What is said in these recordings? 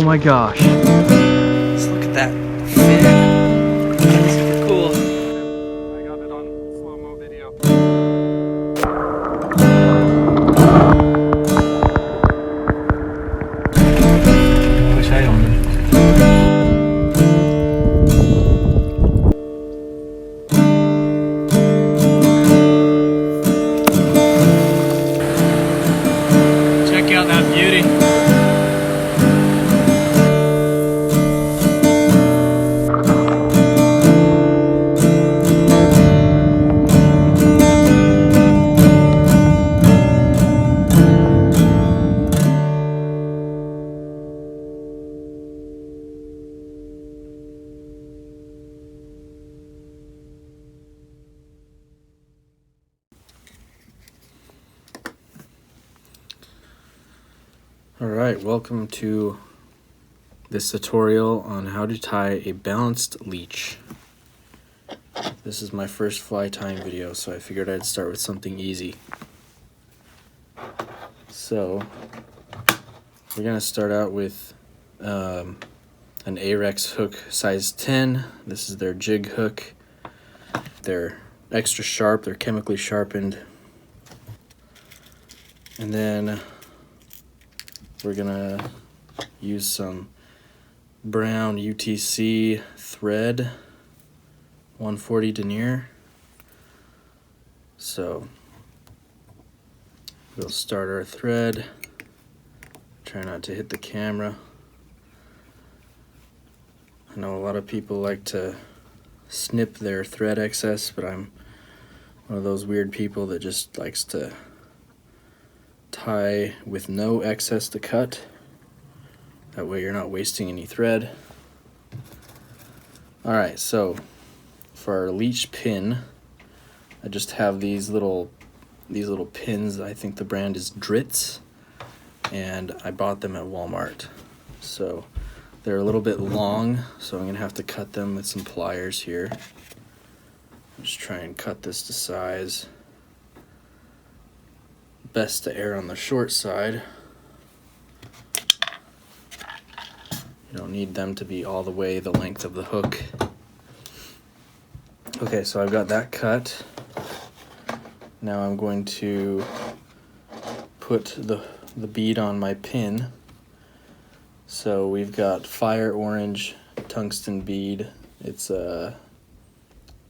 my gosh. Let's look at that fin. That's super cool. I got it on slow-mo video. I wish I owned it. Check out that beauty. Alright, welcome to this tutorial on how to tie a balanced leech. This is my first fly tying video, so I figured I'd start with something easy. So, we're going to start out with an Ahrex hook size 10. This is their jig hook. They're extra sharp, they're chemically sharpened. And then we're gonna use some brown UTC thread, 140 denier. So we'll start our thread. Try not to hit the camera. I know a lot of people like to snip their thread excess, but I'm one of those weird people that just likes to tie with no excess to cut. That way you're not wasting any thread. Alright, so for our leech pin, I just have these little pins. I think the brand is Dritz, and I bought them at Walmart. So they're a little bit long, so I'm gonna have to cut them with some pliers here. Just try and cut this to size. Best to err on the short side. You don't need them to be all the way the length of the hook. Okay, so I've got that cut. Now I'm going to put the bead on my pin. So we've got fire orange tungsten bead. It's a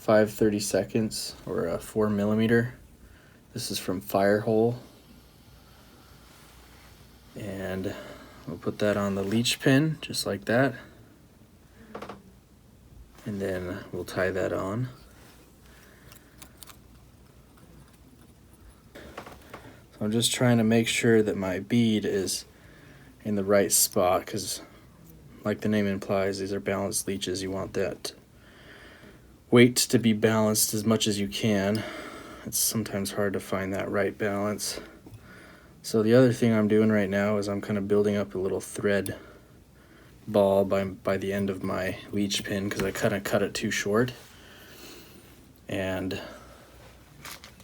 5/32 or a 4mm. This is from Firehole. And we'll put that on the leech pin, just like that. And then we'll tie that on. So I'm just trying to make sure that my bead is in the right spot, because like the name implies, these are balanced leeches. You want that weight to be balanced as much as you can. It's sometimes hard to find that right balance. So the other thing I'm doing right now is I'm kind of building up a little thread ball by the end of my leech pin, because I kind of cut it too short. And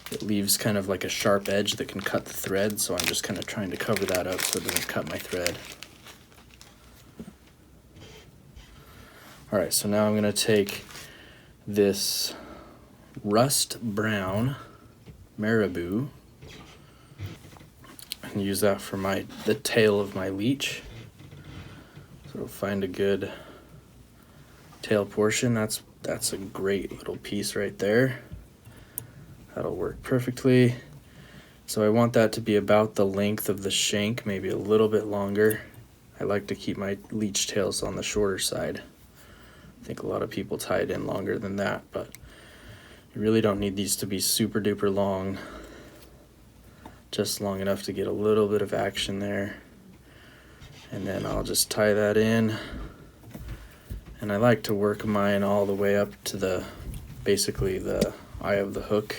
it leaves kind of like a sharp edge that can cut the thread, so I'm just kind of trying to cover that up so it doesn't cut my thread. Alright, so now I'm going to take this rust brown Marabou and use that for the tail of my leech. So find a good tail portion. That's a great little piece right there. That'll work perfectly. So I want that to be about the length of the shank, maybe a little bit longer. I like to keep my leech tails on the shorter side. I think a lot of people tie it in longer than that, but you really don't need these to be super duper long. Just long enough to get a little bit of action there. And then I'll just tie that in. And I like to work mine all the way up to basically the eye of the hook.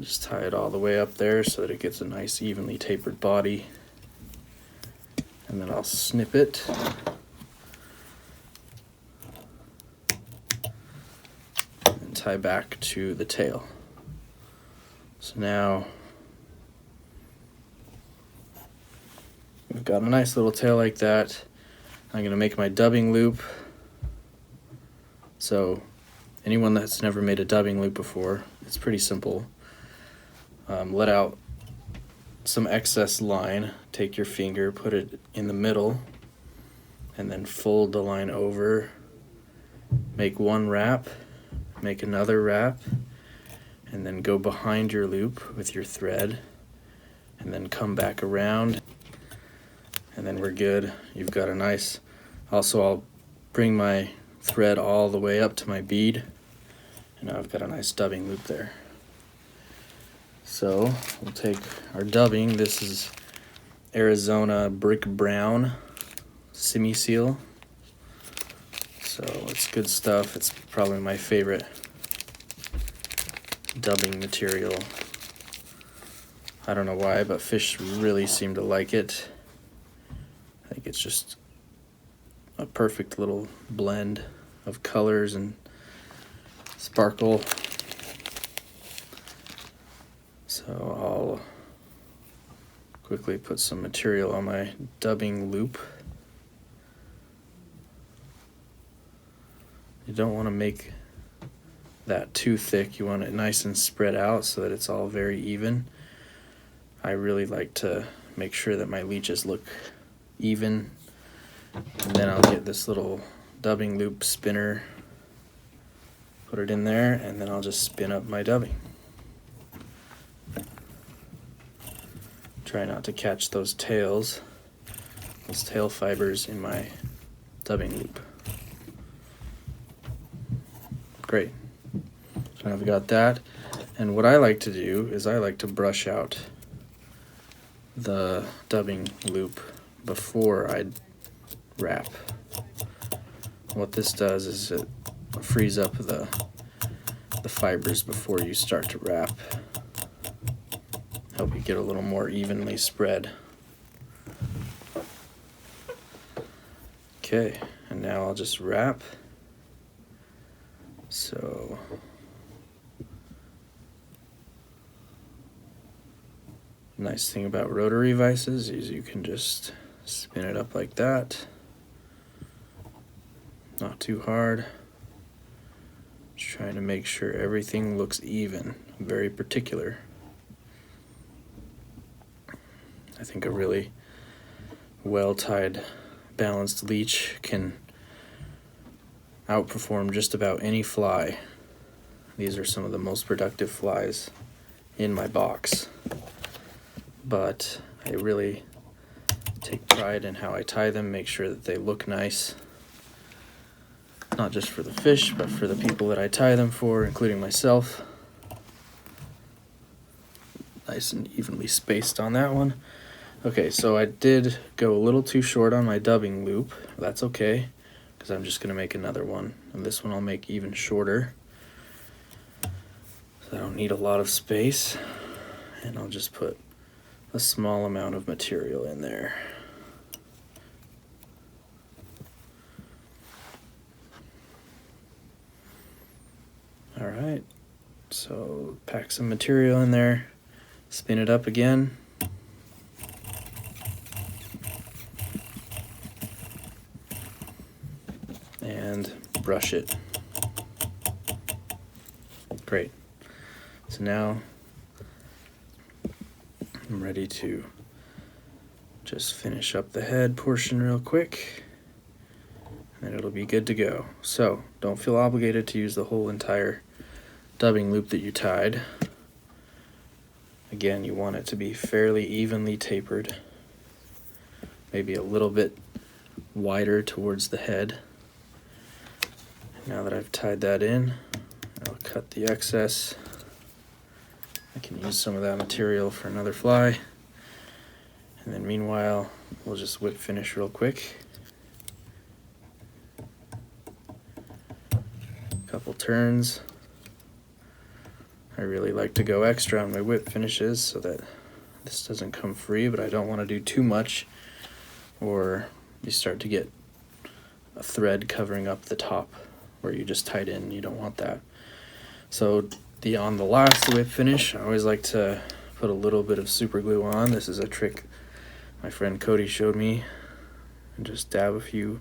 Just tie it all the way up there so that it gets a nice evenly tapered body. And then I'll snip it. And tie back to the tail. So now I've got a nice little tail like that. I'm gonna make my dubbing loop. So anyone that's never made a dubbing loop before, it's pretty simple. Let out some excess line, take your finger, put it in the middle, and then fold the line over. Make one wrap, make another wrap, and then go behind your loop with your thread, and then come back around, and then we're good. You've got a nice, also I'll bring my thread all the way up to my bead, and now I've got a nice dubbing loop there. So we'll take our dubbing. This is Arizona Brick Brown semi-seal. So it's good stuff. It's probably my favorite dubbing material. I don't know why, but fish really seem to like it. I think it's just a perfect little blend of colors and sparkle. So I'll quickly put some material on my dubbing loop. You don't want to make that too thick. You want it nice and spread out so that it's all very even. I really like to make sure that my leeches look even. And then I'll get this little dubbing loop spinner, put it in there, and then I'll just spin up my dubbing. Try not to catch those tails, those tail fibers in my dubbing loop. Great. So now I've got that. And what I like to do is I like to brush out the dubbing loop before I wrap. What this does is it frees up the fibers before you start to wrap. Help you get a little more evenly spread. Okay, and now I'll just wrap. So nice thing about rotary vices is you can just spin it up like that. Not too hard. Just trying to make sure everything looks even. I'm very particular. I think a really well-tied, balanced leech can outperform just about any fly. These are some of the most productive flies in my box. But I really take pride in how I tie them, make sure that they look nice. Not just for the fish, but for the people that I tie them for, including myself. Nice and evenly spaced on that one. Okay, so I did go a little too short on my dubbing loop. That's okay, because I'm just going to make another one. And this one I'll make even shorter. So I don't need a lot of space. And I'll just put a small amount of material in there. Alright, so pack some material in there, spin it up again. And brush it. Great. So now I'm ready to just finish up the head portion real quick, and it'll be good to go. So don't feel obligated to use the whole entire dubbing loop that you tied. Again, you want it to be fairly evenly tapered, maybe a little bit wider towards the head. Now that I've tied that in, I'll cut the excess. I can use some of that material for another fly. And then meanwhile, we'll just whip finish real quick. Couple turns. I really like to go extra on my whip finishes so that this doesn't come free, but I don't want to do too much or you start to get a thread covering up the top where you just tied in. You don't want that. So on the last whip finish, I always like to put a little bit of super glue on. This is a trick my friend Cody showed me, and just dab a few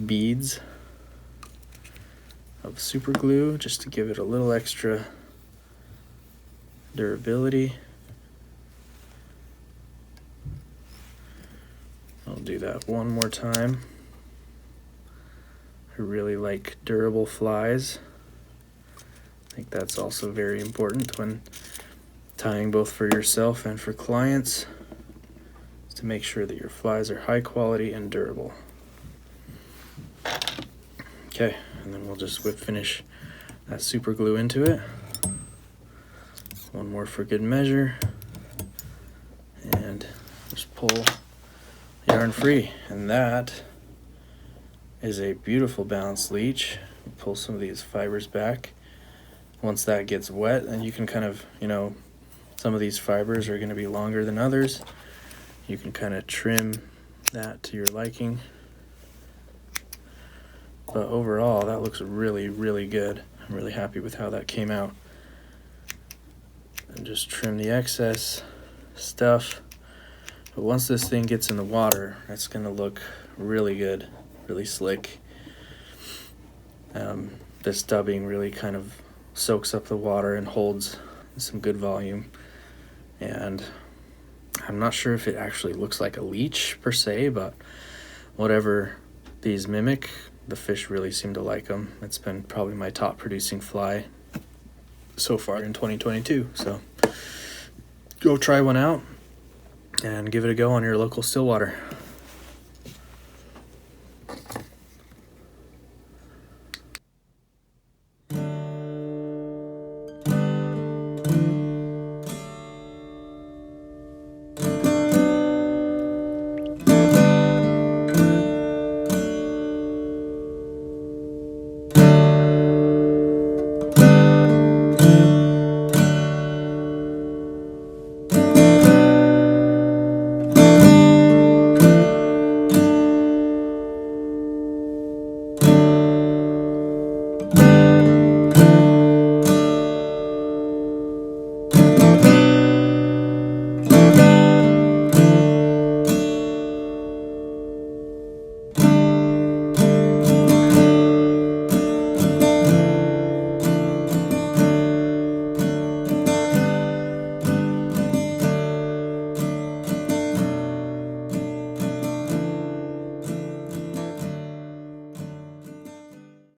beads of super glue just to give it a little extra durability. I'll do that one more time. I really like durable flies. I think that's also very important when tying, both for yourself and for clients, is to make sure that your flies are high quality and durable. Okay, and then we'll just whip finish that super glue into it. One more for good measure, and just pull yarn free. And that is a beautiful balanced leech. Pull some of these fibers back. Once that gets wet, and you can kind of, some of these fibers are going to be longer than others. You can kind of trim that to your liking. But overall, that looks really, really good. I'm really happy with how that came out. And just trim the excess stuff. But once this thing gets in the water, that's going to look really good, really slick. This dubbing really kind of soaks up the water and holds some good volume. And I'm not sure if it actually looks like a leech per se, but whatever these mimic, the fish really seem to like them. It's been probably my top producing fly so far in 2022. So go try one out and give it a go on your local stillwater.